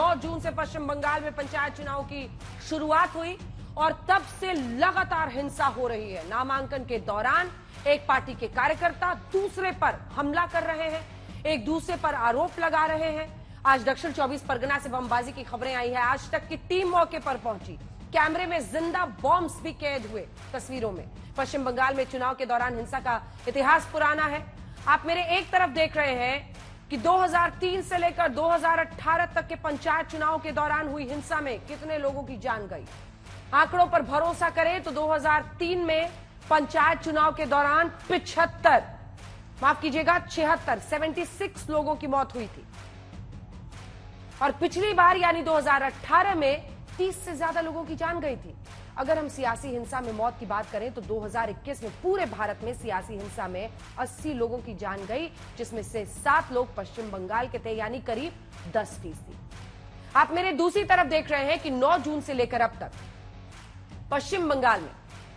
9 जून से पश्चिम बंगाल में पंचायत चुनाव की शुरुआत हुई और तब से लगातार हिंसा हो रही है। नामांकन के दौरान एक पार्टी के कार्यकर्ता दूसरे पर हमला कर रहे हैं, एक दूसरे पर आरोप लगा रहे हैं। आज दक्षिण 24 परगना से बमबाजी की खबरें आई है। आज तक की टीम मौके पर पहुंची, कैमरे में जिंदा बॉम्ब्स भी कैद हुए तस्वीरों में। पश्चिम बंगाल में चुनाव के दौरान हिंसा का इतिहास पुराना है। आप मेरे एक तरफ देख रहे हैं कि 2003 से लेकर 2018 तक के पंचायत चुनाव के दौरान हुई हिंसा में कितने लोगों की जान गई। आंकड़ों पर भरोसा करें तो 2003 में पंचायत चुनाव के दौरान 76 लोगों की मौत हुई थी और पिछली बार यानी 2018 में 30 से ज्यादा लोगों की जान गई थी। अगर हम सियासी हिंसा में मौत की बात करें तो 2021 में पूरे भारत में सियासी हिंसा में 80 लोगों की जान गई, जिसमें से 7 लोग पश्चिम बंगाल के थे, यानी करीब 10%। आप मेरे दूसरी तरफ देख रहे हैं कि 9 जून से लेकर अब तक पश्चिम बंगाल में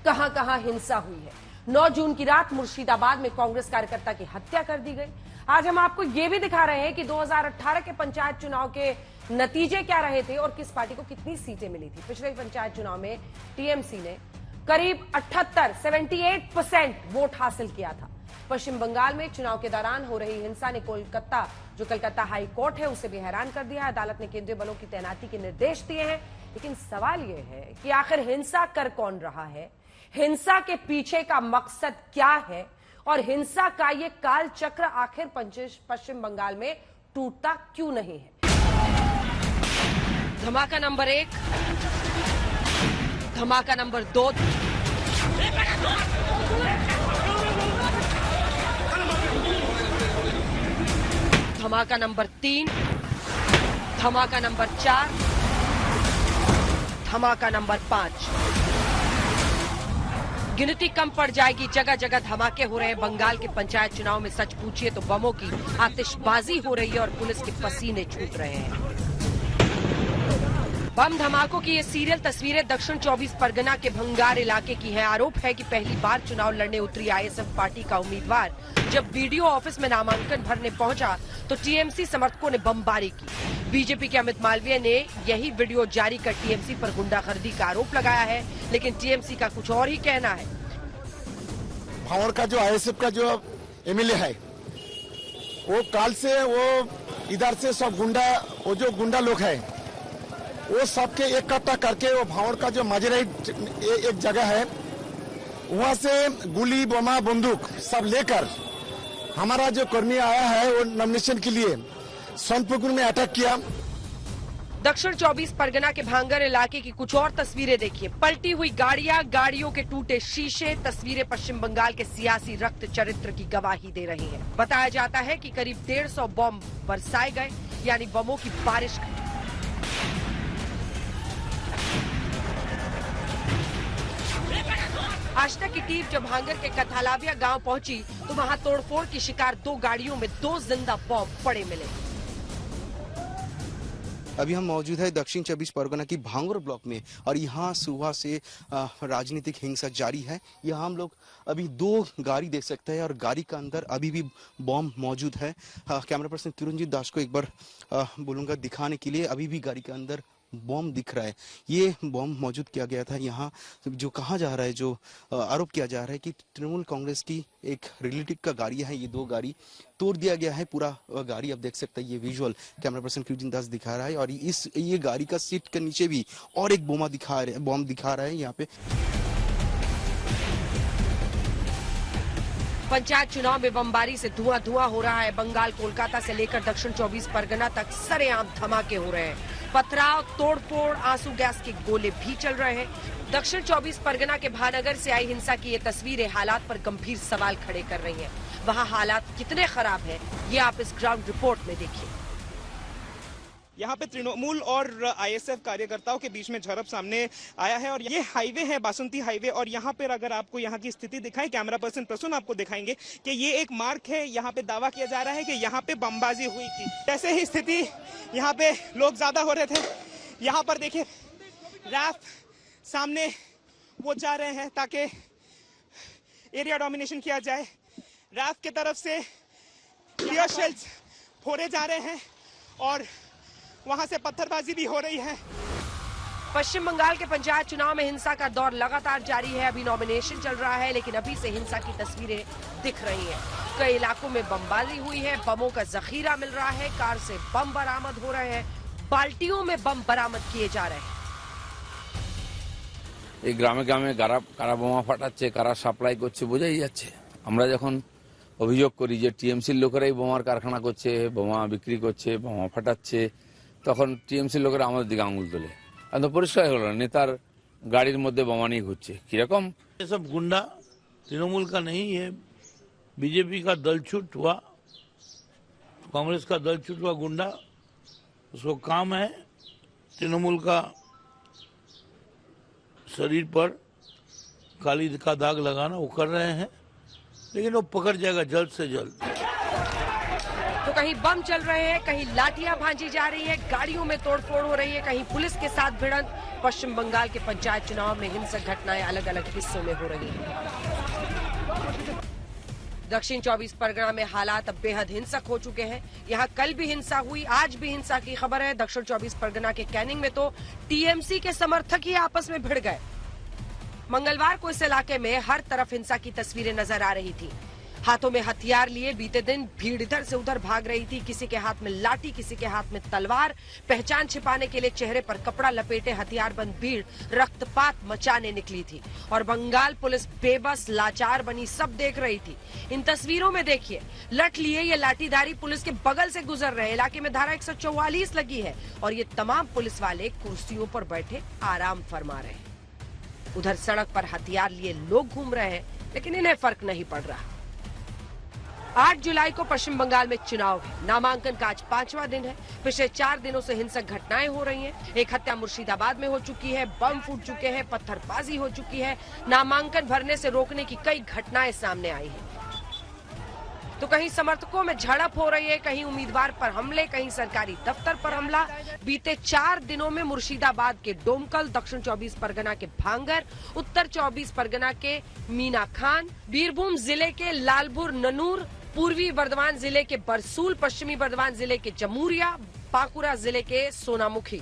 कहां कहां हिंसा हुई है। 9 जून की रात मुर्शिदाबाद में कांग्रेस कार्यकर्ता की हत्या कर दी गई। आज हम आपको यह भी दिखा रहे हैं कि 2018 के पंचायत चुनाव के नतीजे क्या रहे थे और किस पार्टी को कितनी सीटें मिली थी। पिछले पंचायत चुनाव में टीएमसी ने करीब 78% वोट हासिल किया था। पश्चिम बंगाल में चुनाव के दौरान हो रही हिंसा ने कोलकाता हाई कोर्ट है उसे भी हैरान कर दिया है। अदालत ने केंद्रीय बलों की तैनाती के निर्देश दिए हैं। लेकिन सवाल यह है कि आखिर हिंसा कर कौन रहा है, हिंसा के पीछे का मकसद क्या है और हिंसा का ये काल चक्र आखिर पश्चिम बंगाल में टूटता क्यों नहीं है। धमाका नंबर 1, धमाका नंबर 2, धमाका नंबर 3, धमाका नंबर 4, धमाका नंबर 5। गिनती कम पड़ जाएगी, जगह जगह धमाके हो रहे हैं। बंगाल के पंचायत चुनाव में सच पूछिए तो बमों की आतिशबाजी हो रही है और पुलिस के पसीने छूट रहे हैं। बम धमाकों की ये सीरियल तस्वीरें दक्षिण 24 परगना के भंगार इलाके की हैं। आरोप है कि पहली बार चुनाव लड़ने उतरी आईएसएफ पार्टी का उम्मीदवार जब बीडीओ ऑफिस में नामांकन भरने पहुंचा तो टीएमसी समर्थकों ने बमबारी की। बीजेपी के अमित मालवीय ने यही वीडियो जारी कर टीएमसी पर गुंडागर्दी का आरोप लगाया है, लेकिन टीएमसी का कुछ और ही कहना है। भावड़ का जो आईएसएफ का जो एमएलए है वो काल से वो इधर से सब गुंडा लोग है वो सबके इकट्ठा करके वो भावड़ का जो माजरा एक जगह है वहां से गोली बमा बंदूक सब लेकर हमारा जो कर्मी आया है वो नॉमिनेशन के लिए सोनपुर में अटैक किया। दक्षिण 24 परगना के भांगर इलाके की कुछ और तस्वीरें देखिए। पलटी हुई गाड़ियां, गाड़ियों के टूटे शीशे, तस्वीरें पश्चिम बंगाल के सियासी रक्त चरित्र की गवाही दे रही हैं। बताया जाता है कि करीब 150 बम बरसाए गए, यानी बमों की बारिश। आज तक की टीम जब भांगर के कथालाविया गांव पहुंची तो वहां तोड़फोड़ की शिकार 2 गाड़ियों में 2 जिंदा बम पड़े मिले। अभी हम मौजूद है दक्षिण 24 परगना की भांगुर ब्लॉक में और यहाँ सुबह से राजनीतिक हिंसा जारी है। यहाँ हम लोग अभी 2 गाड़ी देख सकते हैं और गाड़ी का अंदर अभी भी बॉम्ब मौजूद है। कैमरा पर्सन किरणजीत दास को एक बार बोलूँगा दिखाने के लिए। अभी भी गाड़ी के अंदर बॉम्ब दिख रहा है। ये बॉम्ब मौजूद किया गया था यहाँ। जो कहा जा रहा है, जो आरोप किया जा रहा है कि तृणमूल कांग्रेस की एक रिलेटिव का गाड़ी है, ये 2 गाड़ी तोड़ दिया गया है। पूरा गाड़ी आप देख सकते हैं, ये विजुअल कैमरा पर्सन किरणजीत दास दिखा रहा है और ये गाड़ी का सीट के नीचे भी और एक बॉम्ब दिखा रहा है यहाँ पे। पंचायत चुनाव में बमबारी से धुआं हो रहा है। बंगाल कोलकाता से लेकर दक्षिण 24 परगना तक सरेआम धमाके हो रहे हैं। पथराव, तोड़फोड़, आंसू गैस के गोले भी चल रहे हैं। दक्षिण 24 परगना के भानगर से आई हिंसा की ये तस्वीरें हालात पर गंभीर सवाल खड़े कर रही हैं। वहां हालात कितने खराब हैं, ये आप इस ग्राउंड रिपोर्ट में देखिए। यहाँ पे तृणमूल और आईएसएफ कार्यकर्ताओं के बीच में झड़प सामने आया है और ये हाईवे है, बासंती हाईवे। और यहाँ पे अगर आपको यहाँ की स्थिति दिखाएं, कैमरा पर्सन प्रसून आपको दिखाएंगे कि ये एक मार्ग है। यहाँ पे दावा किया जा रहा है कि यहाँ पे बमबाजी हुई थी। जैसे ही स्थिति यहाँ पे लोग ज्यादा हो रहे थे, यहाँ पर देखिए रैफ सामने वो जा रहे हैं ताकि एरिया डोमिनेशन किया जाए। रैफ के तरफ से टीयर शेल्स फोड़े जा रहे हैं और वहां से पत्थरबाजी भी हो रही है। पश्चिम बंगाल के पंचायत चुनाव में हिंसा का दौर लगातार जारी है। अभी नॉमिनेशन चल रहा है, लेकिन अभी से हिंसा की तस्वीरें दिख रही हैं। कई इलाकों में बमबाजी हुई है, बमों का जखीरा मिल रहा है, कार से बम बरामद हो रहे हैं, बाल्टियों में बम बरामद किए जा रहे हैं। এই গ্রামে গ্রামে কারা বোমা ফাটাচ্ছে, কারা সাপ্লাই করছে বোঝাই যাচ্ছে। আমরা যখন অভিযোগ করি যে টিএমসির লোকেরাই বোমার কারখানা করছে, বোমা বিক্রি করছে, বোমা ফাটাচ্ছে, তখন টিএমসির লোকেরা আমাদের দিকে আঙুল তোলে। তো পরিষ্কার হলো নেতার গাড়ির মধ্যে বোমা নিয়ে ঘুরছে কিরকম। ये सब गुंडा तृणमूल का नहीं है, बीजेपी का दलछूट हुआ, कांग्रेस का दलछूट हुआ गुंडा। उसको काम है तृणमूल का शरीर पर काली का दाग लगाना, वो कर रहे हैं, लेकिन वो पकड़ जाएगा जल्द से जल्द। तो कहीं बम चल रहे हैं, कहीं लाठियां भांजी जा रही है, गाड़ियों में तोड़फोड़ हो रही है, कहीं पुलिस के साथ भिड़ंत। पश्चिम बंगाल के पंचायत चुनाव में हिंसक घटनाएं अलग अलग हिस्सों में हो रही हैं। दक्षिण 24 परगना में हालात अब बेहद हिंसक हो चुके हैं। यहाँ कल भी हिंसा हुई, आज भी हिंसा की खबर है। दक्षिण 24 परगना के कैनिंग में तो टीएमसी के समर्थक ही आपस में भिड़ गए। मंगलवार को इस इलाके में हर तरफ हिंसा की तस्वीरें नजर आ रही थी। हाथों में हथियार लिए बीते दिन भीड़ इधर से उधर भाग रही थी। किसी के हाथ में लाठी, किसी के हाथ में तलवार। पहचान छिपाने के लिए चेहरे पर कपड़ा लपेटे हथियारबंद भीड़ रक्तपात मचाने निकली थी और बंगाल पुलिस बेबस लाचार बनी सब देख रही थी। इन तस्वीरों में देखिए, लठ लिए ये लाठीधारी पुलिस के बगल से गुजर रहे। इलाके में धारा 144 लगी है और ये तमाम पुलिस वाले कुर्सियों पर बैठे आराम फरमा रहे हैं। उधर सड़क पर हथियार लिए लोग घूम रहे हैं, लेकिन इन्हें फर्क नहीं पड़ रहा। 8 जुलाई को पश्चिम बंगाल में चुनाव है। नामांकन का आज 5वां दिन है। पिछले 4 दिनों से हिंसक घटनाएं हो रही हैं। एक हत्या मुर्शिदाबाद में हो चुकी है, बम फूट चुके हैं, पत्थरबाजी हो चुकी है, नामांकन भरने से रोकने की कई घटनाएं सामने आई हैं। तो कहीं समर्थकों में झड़प हो रही है, कहीं उम्मीदवार पर हमले, कहीं सरकारी दफ्तर पर हमला। बीते 4 दिनों में मुर्शिदाबाद के डोमकल, दक्षिण 24 परगना के भांगर, उत्तर 24 परगना के मीना खान, बीरभूम जिले के लालपुर ननूर, पूर्वी बर्धमान जिले के बरसूल, पश्चिमी बर्धमान जिले के जमूरिया, बांकुरा जिले के सोनामुखी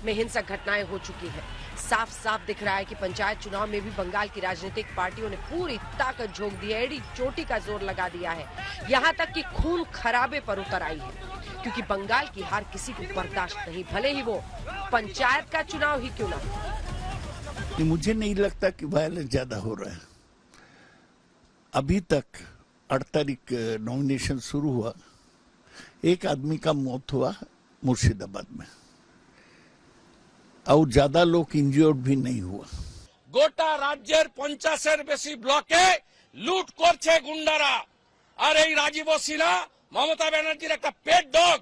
में हिंसक घटनाएं हो चुकी है। साफ साफ दिख रहा है कि पंचायत चुनाव में भी बंगाल की राजनीतिक पार्टियों ने पूरी ताकत झोंक दी है, एड़ी चोटी का जोर लगा दिया है। यहाँ तक कि खून खराबे पर उतर आई है, क्योंकि बंगाल की हार किसी को बर्दाश्त नहीं, भले ही वो पंचायत का चुनाव ही क्यों ना। मुझे नहीं लगता कि वायलेंस ज्यादा हो रहा है। अभी तक 8 तारीख नॉमिनेशन शुरू हुआ, एक आदमी का मौत हुआ मुर्शिदाबाद में और ज्यादा लोग इंजर्ड भी नहीं हुआ। গোটা রাজ্যের 50-এর বেশি ব্লকে লুট করছে গুন্ডারা। আর এই রাজীব সিনহা মমতা ব্যানার্জির একটা পেট ডগ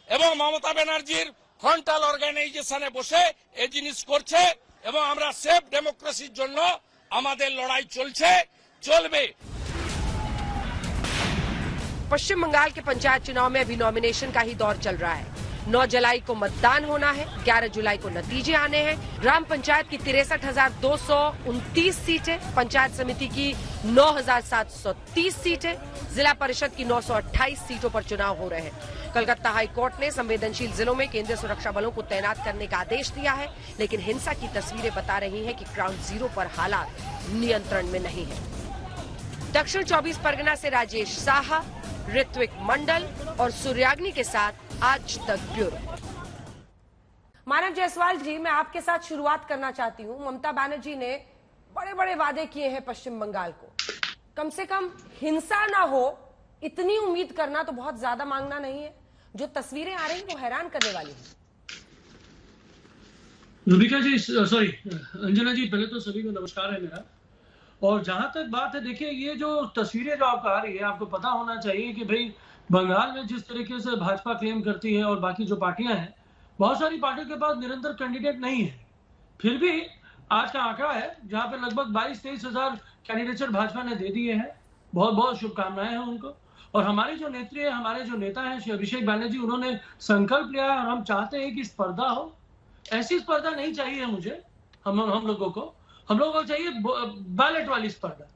এবং মমতা ব্যানার্জির ফ্রন্টাল অর্গানাইজেশনে বসে এই জিনিস করছে এবং আমরা সেফ ডেমোক্রেসির জন্য আমাদের লড়াই চলছে, চলবে। पश्चिम बंगाल के पंचायत चुनाव में अभी नॉमिनेशन का ही दौर चल रहा है। 9 जुलाई को मतदान होना है, 11 जुलाई को नतीजे आने हैं। ग्राम पंचायत की 63,229 सीटें, पंचायत समिति की 9,730 सीटें, जिला परिषद की 928 सीटों पर चुनाव हो रहे हैं। कलकत्ता हाई कोर्ट ने संवेदनशील जिलों में केंद्रीय सुरक्षा बलों को तैनात करने का आदेश दिया है, लेकिन हिंसा की तस्वीरें बता रही हैं कि ग्राउंड जीरो पर हालात नियंत्रण में नहीं है। दक्षिण 24 परगना से राजेश साहा, ऋत्विक मंडल और सूर्याग्नि के साथ आज तक ब्यूरो। मानव जायसवाल जी, मैं आपके साथ शुरुआत करना चाहती हूँ। ममता बनर्जी ने बड़े बड़े वादे किए हैं पश्चिम बंगाल को। कम से कम हिंसा ना हो, इतनी उम्मीद करना तो बहुत ज्यादा मांगना नहीं है। जो तस्वीरें आ रही हैं वो हैरान करने वाली है। रूबिका जी, सॉरी अंजना जी, पहले तो सभी को नमस्कार है मेरा। और जहां तक बात है, देखिए ये जो तस्वीरें जो आपको आ रही है, आपको पता होना चाहिए कि भाई बंगाल में जिस तरीके से भाजपा क्लेम करती है और बाकी जो पार्टियां हैं, बहुत सारी पार्टियों के पास निरंतर कैंडिडेट नहीं है। फिर भी आज का आंकड़ा है जहां पे लगभग 22-23 हजार कैंडिडेचर भाजपा ने दे दिए हैं। बहुत बहुत शुभकामनाएं हैं उनको। और हमारे जो नेत्री है, हमारे जो नेता है श्री अभिषेक बैनर्जी, उन्होंने संकल्प लिया और हम चाहते हैं कि स्पर्धा हो। ऐसी स्पर्धा नहीं चाहिए मुझे, हम लोगों को, हम लोगों को चाहिए बैलेट वाली स्पर्धा।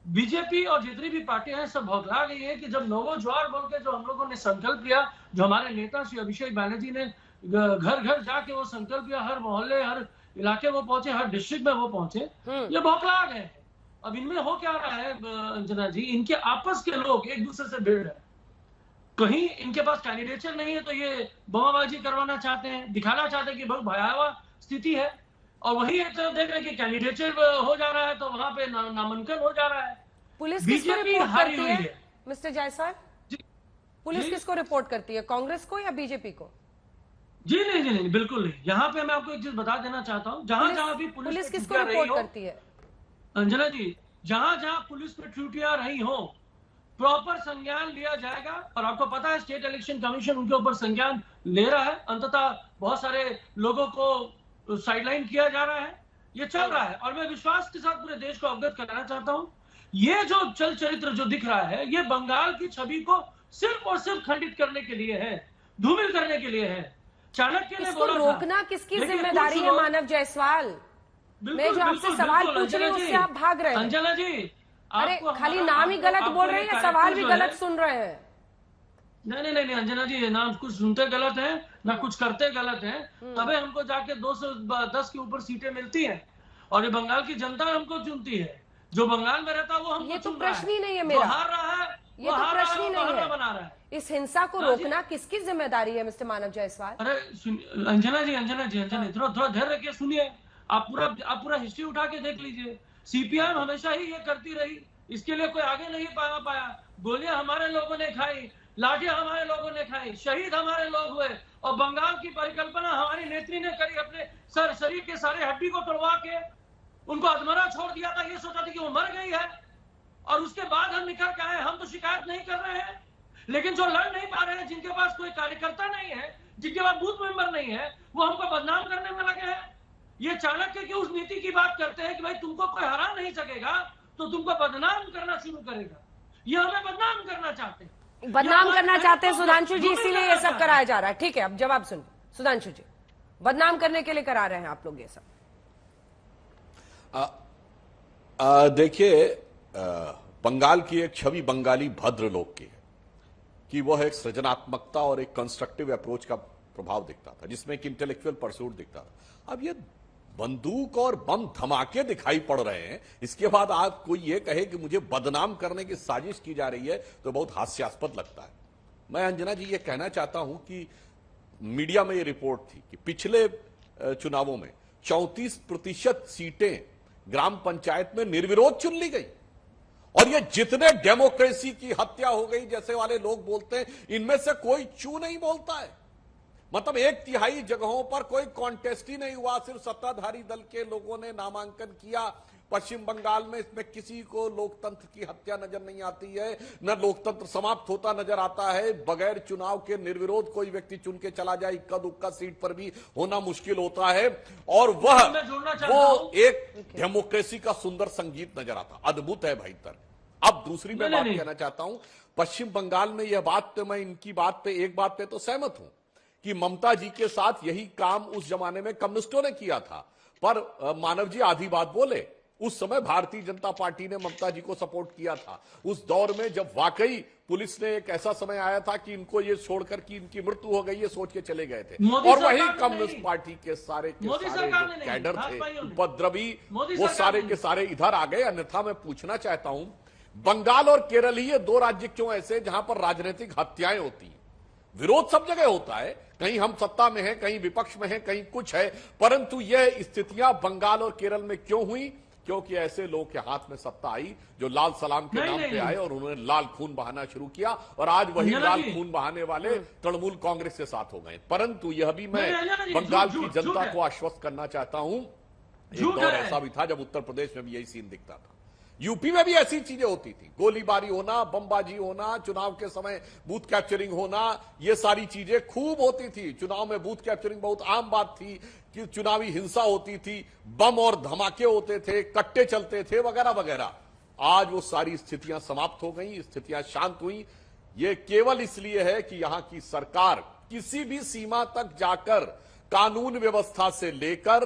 बीजेपी और जितनी भी पार्टियां हैं सब भौकला गई है कि जब नवो ज्वार बोल के जो हम लोगों ने संकल्प लिया, जो हमारे नेता श्री अभिषेक बैनर्जी ने घर घर जाके वो संकल्प या हर मोहल्ले, हर इलाके वो पहुंचे, हर डिस्ट्रिक्ट में वो पहुंचे, ये बौखला गए। अब इनमें हो क्या रहा है अंजना जी, इनके आपस के लोग एक दूसरे से भिड़ रहे हैं। कहीं इनके पास कैंडिडेचर नहीं है तो ये बमबाजी करवाना चाहते हैं, दिखाना चाहते हैं कि बहुत भयावह स्थिति है, और वही एक तरफ देख रहे हैं कि कैंडिडेचर हो जा रहा है तो वहां पे नामांकन हो जा रहा है। पुलिस किसको रिपोर्ट करती है मिस्टर जायसवाल? पुलिस जी? किसको रिपोर्ट करती है, कांग्रेस को या बीजेपी को? जी नहीं, बिल्कुल नहीं। यहाँ पे मैं आपको एक चीज बता देना चाहता हूँ, जहां जहां भी पुलिस किसको रिपोर्ट करती है? अंजना जी, जहां जहां पुलिस पे त्रुटियां रही हो प्रॉपर संज्ञान लिया जाएगा, और आपको पता है स्टेट इलेक्शन कमीशन उनके ऊपर संज्ञान ले रहा है। अंततः बहुत सारे लोगों को साइडलाइन किया जा रहा है, ये चल रहा है, और मैं विश्वास के साथ पूरे देश को अवगत कराना चाहता हूं, ये जो चल चरित्र जो दिख रहा है ये बंगाल की छवि को सिर्फ और सिर्फ खंडित करने के लिए है, धूमिल करने के लिए है। चाणक्य ने बोला रोकना किसकी जिम्मेदारी है मानव जायसवाल? मैं जो आपसे सवाल पूछ रही हूँ उससे आप भाग रहे हैं। अंजना जी, अरे खाली नाम ही गलत बोल रहे हैं या सवाल भी गलत सुन रहे हैं? नहीं अंजना जी, ये नाम कुछ सुनते गलत है ना कुछ करते गलत है, तभी हमको जाके 210 के ऊपर सीटें मिलती हैं, और ये बंगाल की जनता हमको चुनती है। जो बंगाल में रहता है वो हमको ये तो चुन रहा है। प्रश्न ही नहीं है मेरा, हार रहा है, ये तो प्रश्न ही नहीं है। बना रहा है। इस हिंसा को रोकना किसकी जिम्मेदारी है मिस्टर मानव जायसवाल? अरे अंजना जी थोड़ा धैर्य रखिए, सुनिए। आप पूरा हिस्ट्री उठा के देख लीजिए। सीपीएम हमेशा ही ये करती रही, इसके लिए कोई आगे नहीं पाया। गोलियां हमारे लोगों ने खाई, लाठियां हमारे लोगों ने खाई, शहीद हमारे लोग हुए, और बंगाल की परिकल्पना हमारी नेत्री ने करी। अपने शरीर के सारे हड्डी को तोड़वा के उनको अधमरा छोड़ दिया था, ये सोचा था कि वो मर गई है, और उसके बाद हम निकल के आए। हम तो शिकायत नहीं कर रहे हैं, लेकिन जो लड़ नहीं पा रहे हैं, जिनके पास कोई कार्यकर्ता नहीं है, जिनके पास बूथ मेंबर नहीं है, वो हमको बदनाम करने में लगे हैं। ये चाणक्य की उस नीति की बात करते हैं कि भाई तुमको कोई हरा नहीं सकेगा तो तुमको बदनाम करना शुरू करेगा। ये हमें बदनाम करना चाहते हैं, बदनाम करना चाहते हैं सुधांशु जी, इसीलिए ये सब कराया जा रहा है। ठीक है, अब जवाब सुन सुधांशु जी, बदनाम करने के लिए करा रहे हैं आप लोग ये सब? देखिए, बंगाल की एक छवि बंगाली भद्र लोग की है कि वह एक सृजनात्मकता और एक कंस्ट्रक्टिव अप्रोच का प्रभाव दिखता था, जिसमें एक इंटेलेक्चुअल परसूट दिखता था। अब ये बंदूक और बम धमाके दिखाई पड़ रहे हैं, इसके बाद आप कोई ये कहे कि मुझे बदनाम करने की साजिश की जा रही है, तो बहुत हास्यास्पद लगता है। मैं अंजना जी ये कहना चाहता हूं कि मीडिया में ये रिपोर्ट थी कि पिछले चुनावों में 34% सीटें ग्राम पंचायत में निर्विरोध चुन ली गई, और ये जितने डेमोक्रेसी की हत्या हो गई जैसे वाले लोग बोलते हैं, इनमें से कोई चू नहीं बोलता है। मतलब 1/3 जगहों पर कोई कॉन्टेस्ट ही नहीं हुआ, सिर्फ सत्ताधारी दल के लोगों ने नामांकन किया। पश्चिम बंगाल में इसमें किसी को लोकतंत्र की हत्या नजर नहीं आती है, न लोकतंत्र समाप्त होता नजर आता है। बगैर चुनाव के निर्विरोध कोई व्यक्ति चुन के चला जाए, इक्का दुक्का सीट पर भी होना मुश्किल होता है, और वो एक डेमोक्रेसी का सुंदर संगीत नजर आता, अद्भुत है भाई तर्क। अब दूसरी मैं बात कहना चाहता हूं, पश्चिम बंगाल में यह बात तो मैं इनकी बात पे एक बात पे तो सहमत हूं कि ममता जी के साथ यही काम उस जमाने में कम्युनिस्टों ने किया था, पर मानव जी आधी बात बोले। उस समय भारतीय जनता पार्टी ने ममता जी को सपोर्ट किया था, उस दौर में जब वाकई पुलिस ने एक ऐसा समय आया था कि इनको ये छोड़कर कि इनकी मृत्यु हो गई ये सोच के चले गए थे, और वही कम्युनिस्ट पार्टी के सारे कैडर थे उपद्रवी, वो सारे के सारे इधर आ गए। अन्यथा मैं पूछना चाहता हूं, बंगाल और केरल ही ये दो राज्य क्यों ऐसे जहां पर राजनीतिक हत्याएं होती हैं? विरोध सब जगह होता है, कहीं हम सत्ता में हैं, कहीं विपक्ष में हैं, कहीं कुछ है, परंतु यह स्थितियां बंगाल और केरल में क्यों हुई? क्योंकि ऐसे लोग के हाथ में सत्ता आई जो लाल सलाम के नाम पे आए और उन्होंने लाल खून बहाना शुरू किया, और आज वही लाल खून बहाने वाले तृणमूल कांग्रेस के साथ हो गए। परंतु यह भी मैं बंगाल की जनता को आश्वस्त करना चाहता हूं, एक दौर ऐसा भी था जब उत्तर प्रदेश में भी यही सीन दिखता था, यूपी में भी ऐसी चीजें होती थी, गोलीबारी होना, बमबाजी होना, चुनाव के समय बूथ कैप्चरिंग होना, ये सारी चीजें खूब होती थी। चुनाव में बूथ कैप्चरिंग बहुत आम बात थी कि चुनावी हिंसा होती थी, बम और धमाके होते थे, कट्टे चलते थे, वगैरह वगैरह। आज वो सारी स्थितियां समाप्त हो गई, स्थितियां शांत हुई। ये केवल इसलिए है कि यहां की सरकार किसी भी सीमा तक जाकर कानून व्यवस्था से लेकर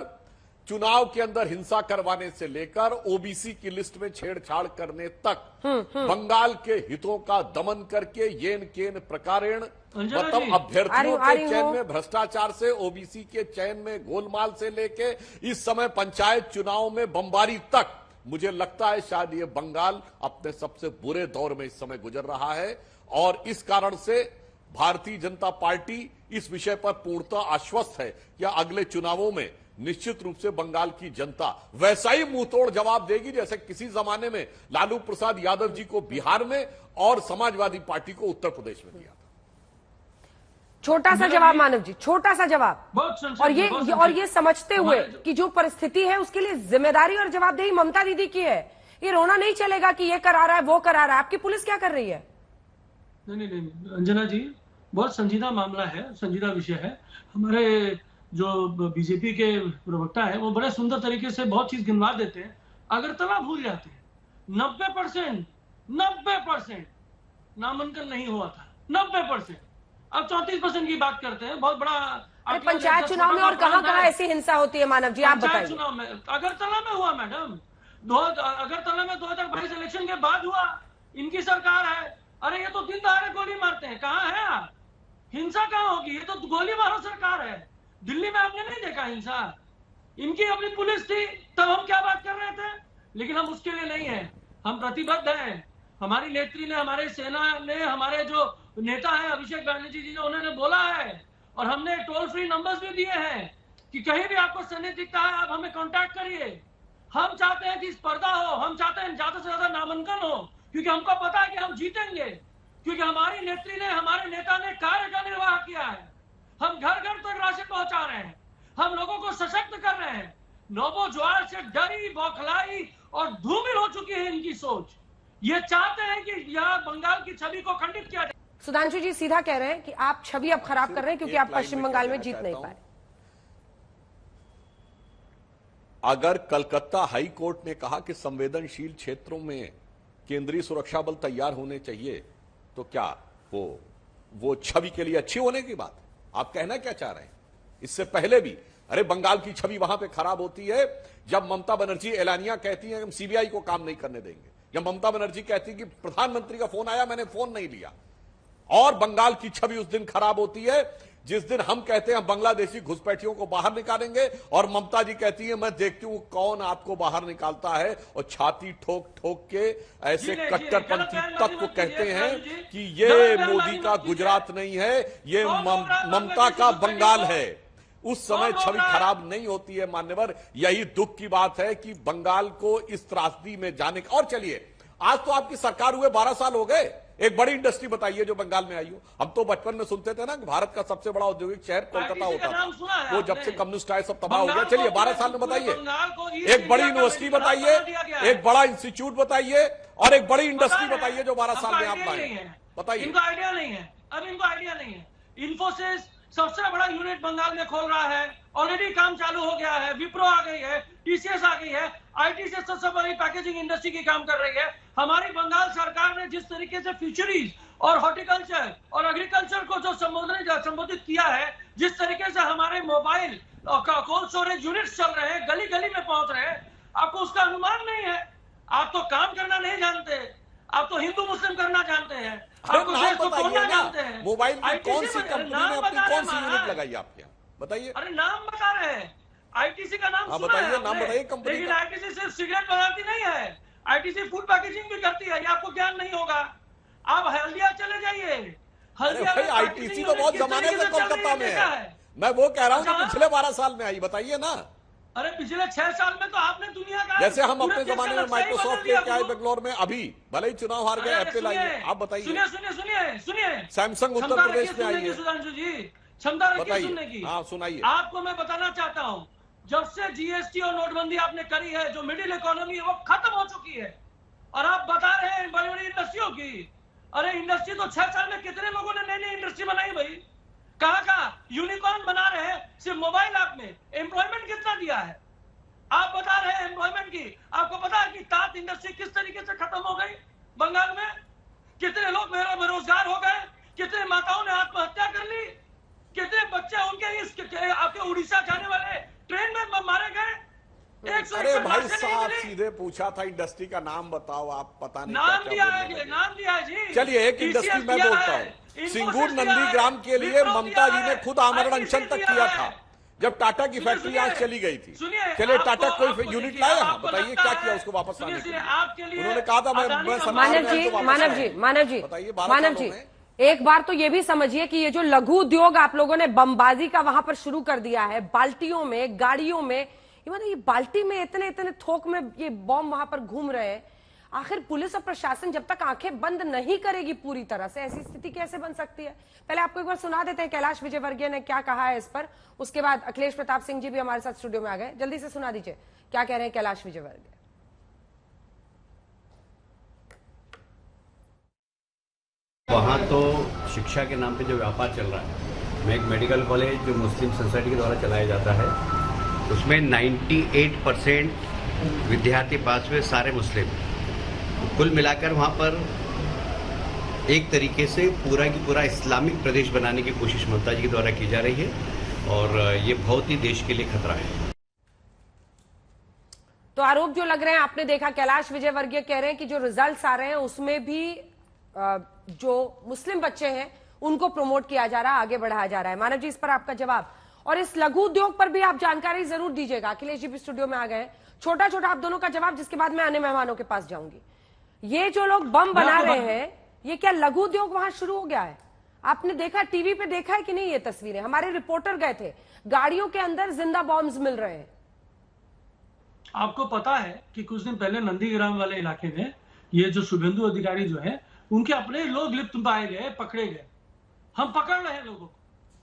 चुनाव के अंदर हिंसा करवाने से लेकर ओबीसी की लिस्ट में छेड़छाड़ करने तक बंगाल के हितों का दमन करके येन केन प्रकारेण, मतलब अभ्यर्थियों के चयन में भ्रष्टाचार से, ओबीसी के चयन में गोलमाल से लेके इस समय पंचायत चुनाव में बमबारी तक, मुझे लगता है शायद ये बंगाल अपने सबसे बुरे दौर में इस समय गुजर रहा है। और इस कारण से भारतीय जनता पार्टी इस विषय पर पूर्णतः आश्वस्त है कि अगले चुनावों में निश्चित रूप से बंगाल की जनता वैसा ही मुंहतोड़ जवाब देगी जैसे किसी जमाने में लालू प्रसाद यादव जी को बिहार में और समाजवादी पार्टी को उत्तर प्रदेश में दिया था। छोटा सा जवाब मानव जी, छोटा सा जवाब। और ये समझते हुए कि जो परिस्थिति है उसके लिए जिम्मेदारी और जवाबदेही ममता दीदी की है। ये रोना नहीं चलेगा कि ये करा रहा है वो करा रहा है। आपकी पुलिस क्या कर रही है? नहीं, अंजना जी, बहुत संजीदा मामला है, संजीदा विषय है। हमारे जो बीजेपी के प्रवक्ता है वो बड़े सुंदर तरीके से बहुत चीज गिनवा देते हैं। अगरतला भूल जाते हैं। 90% नामांकन नहीं हुआ था, 90%। अब 34% की बात करते हैं, बहुत बड़ा। अरे पंचायत चुनाव में और कहां ऐसी हिंसा होती है मानव जी, आप बताइए। चुनाव में अगरतला में हुआ मैडम, अगरतला में 2022 इलेक्शन के बाद हुआ। इनकी सरकार है। अरे ये तो दिन दहाड़े गोली मारते हैं। कहां है आप? हिंसा कहां होगी? ये तो गोली मारो सरकार है। दिल्ली में आपने नहीं देखा हिंसा? इनकी अपनी पुलिस थी, तब हम क्या बात कर रहे थे? लेकिन हम उसके लिए नहीं है, हम प्रतिबद्ध हैं। हमारी नेत्री ने, हमारे सेना ने, हमारे जो नेता है अभिषेक बैनर्जी जी ने, उन्होंने बोला है और हमने टोल फ्री नंबर्स भी दिए हैं कि कहीं भी आपको सैनिक दिखता है आप हमें कांटेक्ट करिए। हम चाहते हैं कि स्पर्धा हो, हम चाहते हैं ज्यादा से ज्यादा नामांकन हो, क्योंकि हमको पता है कि हम जीतेंगे, क्योंकि हमारी नेत्री ने, हमारे नेता ने कार्य का निर्वाह किया है। हम घर घर तक राशन पहुंचा रहे हैं, हम लोगों को सशक्त कर रहे हैं। नोबो ज्वार से डरी, बौखलाई और धूमिल हो चुकी है इनकी सोच। ये चाहते हैं कि यह बंगाल की छवि को खंडित किया जाए। सुधांशु जी सीधा कह रहे हैं कि आप छवि अब खराब कर रहे हैं क्योंकि आप पश्चिम बंगाल में जीत नहीं पाए। अगर कलकत्ता हाई कोर्ट ने कहा कि संवेदनशील क्षेत्रों में केंद्रीय सुरक्षा बल तैयार होने चाहिए, तो क्या वो छवि के लिए अच्छी होने की बात? आप कहना क्या चाह रहे हैं? इससे पहले भी अरे बंगाल की छवि वहां पे खराब होती है जब ममता बनर्जी एलानिया कहती है हम सीबीआई को काम नहीं करने देंगे, जब ममता बनर्जी कहती है कि प्रधानमंत्री का फोन आया मैंने फोन नहीं लिया। और बंगाल की छवि उस दिन खराब होती है जिस दिन हम कहते हैं बांग्लादेशी घुसपैठियों को बाहर निकालेंगे और ममता जी कहती है मैं देखती हूं कौन आपको बाहर निकालता है, और छाती ठोक ठोक के ऐसे कट्टरपंथी तत्व कहते हैं कि ये मोदी का गुजरात नहीं है, ये ममता का बंगाल है। उस समय छवि खराब नहीं होती है मान्यवर। यही दुख की बात है कि बंगाल को इस त्रासदी में जाने का। और चलिए, आज तो आपकी सरकार हुए 12 साल हो गए, एक बड़ी इंडस्ट्री बताइए जो बंगाल में आई हो। हम तो बचपन में सुनते थे ना कि भारत का सबसे बड़ा औद्योगिक शहर कोलकाता होता था, वो जब से कम्युनिस्ट आए सब तबाह हो गया। चलिए 12 साल में बताइए, एक बड़ी यूनिवर्सिटी बताइए, एक बड़ा इंस्टीट्यूट बताइए और एक बड़ी इंडस्ट्री बताइए जो 12 साल में आप लाए, बताइए। इनको आइडिया नहीं है, अब इनको आइडिया नहीं है। इन्फोसिस सबसे बड़ा यूनिट बंगाल में खोल रहा है, ऑलरेडी काम चालू हो गया है। विप्रो आ गई है, टीसीएस आ गई है, आईटी से सबसे बड़ी पैकेजिंग इंडस्ट्री की काम कर रही है। हमारी बंगाल सरकार ने जिस तरीके से फिशरीज और हॉर्टिकल्चर और एग्रीकल्चर को जो संबोधित किया है, जिस तरीके से हमारे मोबाइल कोल्ड स्टोरेज यूनिट्स चल रहे हैं, गली गली में पहुंच रहे हैं, आपको उसका अनुमान नहीं है। आप तो काम करना नहीं जानते, आप तो हिंदू मुस्लिम करना जानते हैं, आपको देश को तोड़ना जानते हैं। मोबाइल की कौन सी कंपनी ने अपनी कौन सी यूनिट लगाई आपके यहाँ, बताइए। अरे नाम बता रहे हैं, आईटीसी का नाम सुना है, नाम बताइए कंपनी। लेकिन आईटीसी सिर्फ सिगरेट बनाती नहीं है, आईटीसी फूड पैकेजिंग भी करती है। ये आपको ज्ञान नहीं होगा। आप हल्दिया चले जाइए, हल्दिया में आईटीसी तो बहुत जमाने से कोलकाता में है। मैं वो कह रहा हूँ कि पिछले 12 साल में आई, बताइए ना। अरे पिछले 6 साल में तो आपने दुनिया का, जैसे हम अपने जमाने में माइक्रोसॉफ्ट लेके आए बेंगलोर में, अभी भले ही चुनाव हार गए, एप्पल आई है। आप बताइए। सुनिए सैमसंग उत्तर प्रदेश में आई है। सुधांशु जी क्षमता रखिए सुनने की। हाँ सुनाइए। आपको मैं बताना चाहता हूँ, जब से जीएसटी और नोटबंदी आपने करी है, जो मिडिल इकोनॉमी है वो खत्म हो चुकी है। और आप बता रहे हैं बड़ी बड़ी इंडस्ट्रियों की। अरे इंडस्ट्री तो 6 साल में कितने लोगों ने नई नई इंडस्ट्री बनाई भाई, कहाँ यूनिकॉर्न बना रहे हैं। सिर्फ मोबाइल ऐप में एम्प्लॉयमेंट कितना दिया है आप बता रहे हैं एम्प्लॉयमेंट की। आपको पता है कि तात इंडस्ट्री किस तरीके से खत्म हो गई बंगाल में, कितने लोग बेरोजगार हो गए, कितने माताओं ने आत्महत्या कर ली, कितने बच्चे उनके आपके उड़ीसा जाने वाले ट्रेन में मारे गए। अरे भाई साहब सीधे पूछा था इंडस्ट्री का नाम बताओ, आप पता नहीं नाम क्या लिया क्या है, बोलने लगे। नाम लिया है जी। चलिए एक इंडस्ट्री मैं बोलता हूँ, सिंगूर नंदीग्राम के लिए ममता जी ने खुद आमरण अनशन तक किया था जब टाटा की फैक्ट्री आज चली गई थी। चलिए टाटा कोई यूनिट लाया, हाँ बताइए क्या किया उसको वापस लाने के लिए? उन्होंने कहा था मैं मानव जी एक बार तो ये भी समझिए कि ये जो लघु उद्योग आप लोगों ने बमबाजी का वहां पर शुरू कर दिया है, बाल्टियों में, गाड़ियों में, ये बाल्टी में इतने इतने थोक में ये बॉम्ब वहां पर घूम रहे हैं। आखिर पुलिस और प्रशासन जब तक आंखें बंद नहीं करेगी पूरी तरह से, ऐसी स्थिति कैसे बन सकती है? पहले आपको एक बार सुना देते हैं कैलाश विजयवर्गीय ने क्या कहा है इस पर, उसके बाद अखिलेश प्रताप सिंह जी भी हमारे साथ स्टूडियो में आ गए। जल्दी से सुना दीजिए क्या कह रहे हैं कैलाश विजयवर्गीय। वहाँ तो शिक्षा के नाम पे जो व्यापार चल रहा है, मैं एक मेडिकल कॉलेज जो मुस्लिम सोसाइटी के द्वारा चलाया जाता है, उसमें 98% विद्यार्थी पास हुए सारे मुस्लिम। कुल मिलाकर वहाँ पर एक तरीके से पूरा की पूरा इस्लामिक प्रदेश बनाने की कोशिश ममता जी के द्वारा की जा रही है और ये बहुत ही देश के लिए खतरा है। तो आरोप जो लग रहे हैं आपने देखा, कैलाश विजयवर्गीय कह रहे हैं कि जो रिजल्ट्स आ रहे हैं उसमें भी जो मुस्लिम बच्चे हैं उनको प्रमोट किया जा रहा है, आगे बढ़ाया जा रहा है। मानव जी इस पर आपका जवाब, और इस लघु उद्योग पर भी आप जानकारी जरूर दीजिएगा। अखिलेश जी भी स्टूडियो में आ गए, छोटा छोटा आप दोनों का जवाब, जिसके बाद मैं अन्य मेहमानों के पास जाऊंगी। ये जो लोग बम बना रहे हैं, ये क्या लघु उद्योग वहां शुरू हो गया है? आपने देखा, टीवी पे देखा है कि नहीं? ये तस्वीरें हमारे रिपोर्टर गए थे, गाड़ियों के अंदर जिंदा बॉम्ब्स मिल रहे हैं। आपको पता है कि कुछ दिन पहले नंदीग्राम वाले इलाके में ये जो शुभेंदु अधिकारी जो है, उनके अपने लोग लिप्त पाए गए, पकड़े गए। हम पकड़ रहे हैं लोगों को,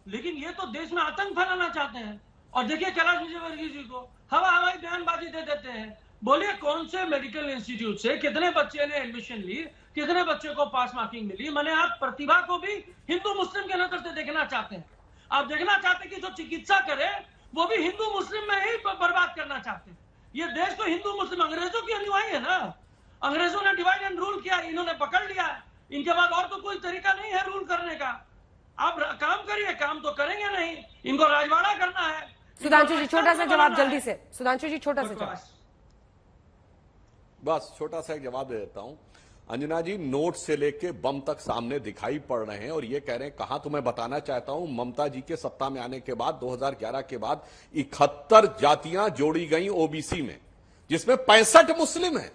लेकिन ये तो देश में आतंक फैलाना चाहते हैं। और देखिए कैलाश विजयवर्गीय जी को हवाई बयानबाजी दे देते हैं। बोलिए कौन से मेडिकल इंस्टीट्यूट से कितने बच्चे ने एडमिशन ली, कितने बच्चे को पास मार्किंग मिली? मैंने आप प्रतिभा को भी हिंदू मुस्लिम के नजर से देखना चाहते हैं। आप देखना चाहते हैं कि जो चिकित्सा करे वो भी हिंदू मुस्लिम में ही बर्बाद करना चाहते हैं। ये देश तो हिंदू मुस्लिम अंग्रेजों की अनुयायी है ना। अंग्रेजों ने डिवाइड एंड रूल किया, इन्होंने पकड़ लिया। इनके बाद और तो कोई तरीका नहीं है रूल करने का। आप काम करिए, काम तो करेंगे नहीं, इनको राजवाड़ा करना है। सुधांशु जी छोटा सा जवाब जल्दी से, सुधांशु जी छोटा सा जवाब। बस छोटा सा एक जवाब दे देता हूं। अंजना जी, नोट से लेके बम तक सामने दिखाई पड़ रहे हैं और ये कह रहे हैं, कहां तो मैं बताना चाहता हूं, ममता जी के सत्ता में आने के बाद 2011 के बाद 71 जातियां जोड़ी गई ओबीसी में, जिसमें 65 मुस्लिम हैं।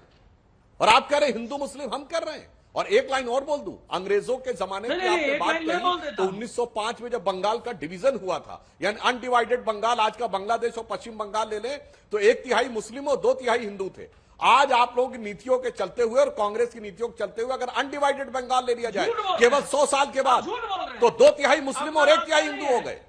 और आप कह रहे हैं हिंदू मुस्लिम हम कर रहे हैं। और एक लाइन और बोल दूं, अंग्रेजों के जमाने की आपने बात कही तो 1905 में जब बंगाल का डिवीजन हुआ था, यानी अनडिवाइडेड बंगाल, आज का बांग्लादेश और पश्चिम बंगाल ले लें तो 1/3 मुस्लिम और 2/3 हिंदू थे। आज आप लोगों की नीतियों के चलते हुए और कांग्रेस की नीतियों के चलते हुए अगर अनडिवाइडेड बंगाल ले लिया जाए केवल 100 साल के बाद, तो 2/3 मुस्लिम और 1/3 हिंदू हो गए।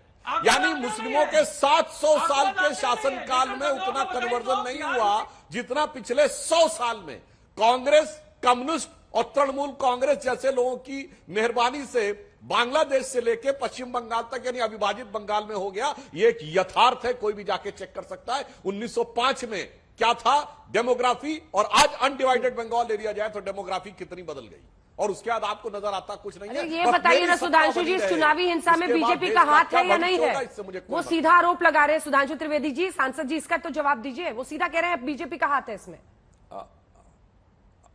यानी मुस्लिमों के 700 साल के शासनकाल में उतना कन्वर्जन नहीं हुआ जितना पिछले 100 साल में कांग्रेस, कम्युनिस्ट और तृणमूल कांग्रेस जैसे लोगों की मेहरबानी से बांग्लादेश से लेके पश्चिम बंगाल तक यानी अविभाजित बंगाल में हो गया। ये एक यथार्थ है, कोई भी जाके चेक कर सकता है। 1905 में क्या था डेमोग्राफी और आज अनडिवाइडेड बंगाल ले लिया जाए तो डेमोग्राफी कितनी बदल गई, और उसके बाद आपको नजर आता कुछ नहीं है। ये बताइए ना सुधांशु जी, चुनावी हिंसा में बीजेपी का हाथ है या नहीं है? वो सीधा आरोप लगा रहे हैं सुधांशु त्रिवेदी जी, सांसद जी, इसका तो जवाब दीजिए। वो सीधा कह रहे हैं बीजेपी का हाथ है इसमें।